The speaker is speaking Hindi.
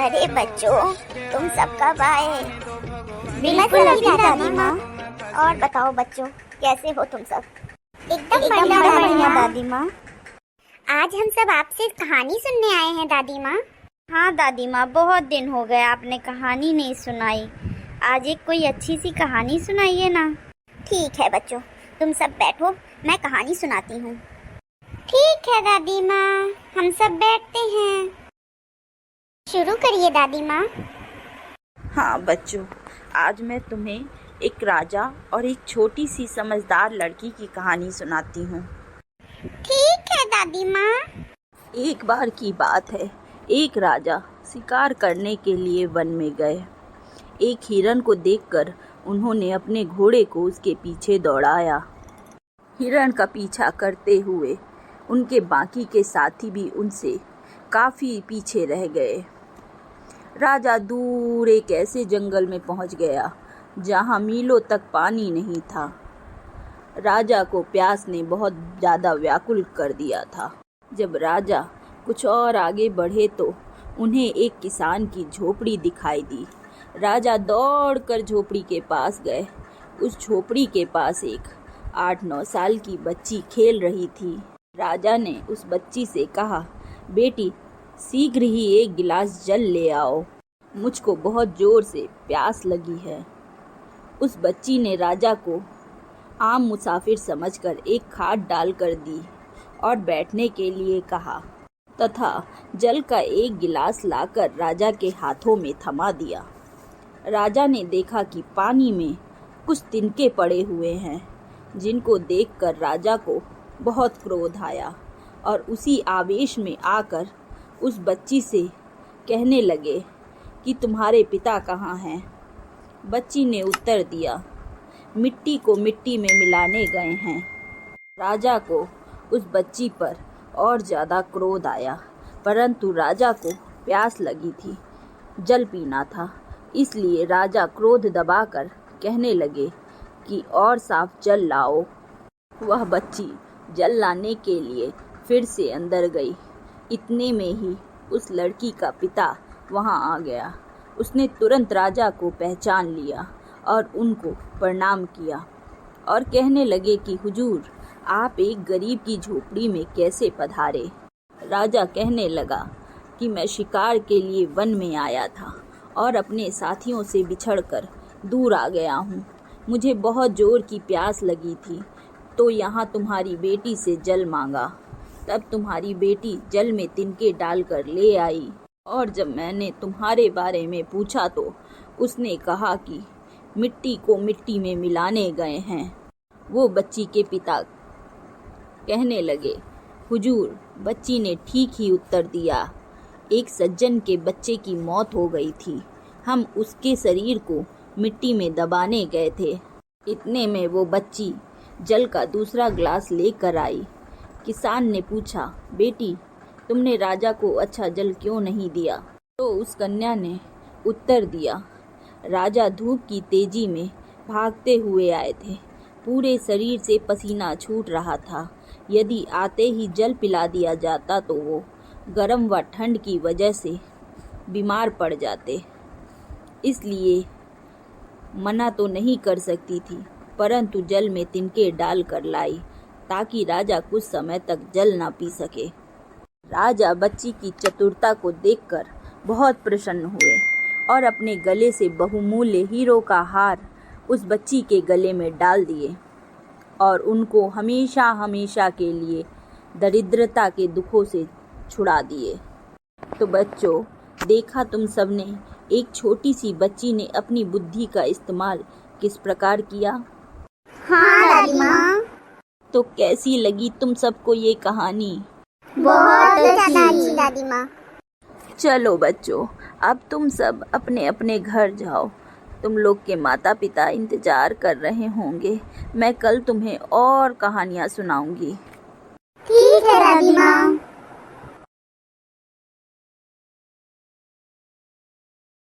अरे बच्चों, तुम सब कब आए? बिल्कुल अभी दादी माँ। और बताओ बच्चों, कैसे हो तुम सब? एकदम बढ़िया दादी माँ। आज हम सब आपसे कहानी सुनने आए हैं दादी माँ। हाँ दादी माँ, बहुत दिन हो गए आपने कहानी नहीं सुनाई। आज एक कोई अच्छी सी कहानी सुनाइए ना। ठीक है बच्चों, तुम सब बैठो, मैं कहानी सुनाती हूँ। ठीक है दादी माँ, हम सब बैठते हैं। शुरू करिए दादी माँ। हाँ बच्चों, आज मैं तुम्हें एक राजा और एक छोटी सी समझदार लड़की की कहानी सुनाती हूँ। ठीक है दादी माँ। एक बार की बात है, एक राजा शिकार करने के लिए वन में गए। एक हिरन को देखकर उन्होंने अपने घोड़े को उसके पीछे दौड़ाया। हिरन का पीछा करते हुए उनके बाकी के साथी भी उनसे काफ़ी पीछे रह गए। राजा दूर एक ऐसे जंगल में पहुंच गया जहां मीलों तक पानी नहीं था। राजा को प्यास ने बहुत ज़्यादा व्याकुल कर दिया था। जब राजा कुछ और आगे बढ़े तो उन्हें एक किसान की झोपड़ी दिखाई दी। राजा दौड़कर झोपड़ी के पास गए। उस झोपड़ी के पास एक 8-9 साल की बच्ची खेल रही थी। राजा ने उस बच्ची से कहा, बेटी शीघ्र ही एक गिलास जल ले आओ, मुझको बहुत जोर से प्यास लगी है। उस बच्ची ने राजा को आम मुसाफिर समझकर एक खाट डालकर दी और बैठने के लिए कहा तथा जल का एक गिलास लाकर राजा के हाथों में थमा दिया। राजा ने देखा कि पानी में कुछ तिनके पड़े हुए हैं, जिनको देखकर राजा को बहुत क्रोध आया और उसी आवेश में आकर उस बच्ची से कहने लगे कि तुम्हारे पिता कहाँ हैं? बच्ची ने उत्तर दिया, मिट्टी को मिट्टी में मिलाने गए हैं। राजा को उस बच्ची पर और ज़्यादा क्रोध आया, परंतु राजा को प्यास लगी थी, जल पीना था। इसलिए राजा क्रोध दबाकर कहने लगे कि और साफ जल लाओ। वह बच्ची जल लाने के लिए फिर से अंदर गई। इतने में ही उस लड़की का पिता वहां आ गया। उसने तुरंत राजा को पहचान लिया और उनको प्रणाम किया और कहने लगे कि हुजूर, आप एक गरीब की झोपड़ी में कैसे पधारे? राजा कहने लगा कि मैं शिकार के लिए वन में आया था और अपने साथियों से बिछड़कर दूर आ गया हूँ। मुझे बहुत जोर की प्यास लगी थी तो यहाँ तुम्हारी बेटी से जल मांगा। तब तुम्हारी बेटी जल में तिनके डालकर ले आई और जब मैंने तुम्हारे बारे में पूछा तो उसने कहा कि मिट्टी को मिट्टी में मिलाने गए हैं। वो बच्ची के पिता कहने लगे, हुजूर, बच्ची ने ठीक ही उत्तर दिया। एक सज्जन के बच्चे की मौत हो गई थी, हम उसके शरीर को मिट्टी में दबाने गए थे। इतने में वो बच्ची जल का दूसरा ग्लास लेकर आई। किसान ने पूछा, बेटी तुमने राजा को अच्छा जल क्यों नहीं दिया? तो उस कन्या ने उत्तर दिया, राजा धूप की तेजी में भागते हुए आए थे, पूरे शरीर से पसीना छूट रहा था। यदि आते ही जल पिला दिया जाता तो वो गर्म व ठंड की वजह से बीमार पड़ जाते। इसलिए मना तो नहीं कर सकती थी, परंतु जल में तिनके डाल कर लाई ताकि राजा कुछ समय तक जल ना पी सके। राजा बच्ची की चतुरता को देखकर बहुत प्रसन्न हुए और अपने गले से बहुमूल्य हीरो का हार उस बच्ची के गले में डाल दिए और उनको हमेशा हमेशा के लिए दरिद्रता के दुखों से छुड़ा दिए। तो बच्चों, देखा तुम सबने, एक छोटी सी बच्ची ने अपनी बुद्धि का इस्तेमाल किस प्रकार किया। हाँ दादी माँ। तो कैसी लगी तुम सबको ये कहानी? बहुत अच्छी दादी माँ। चलो बच्चों, अब तुम सब अपने अपने घर जाओ। तुम लोग के माता पिता इंतजार कर रहे होंगे। मैं कल तुम्हें और कहानियाँ सुनाऊंगी। ठीक है दादी माँ।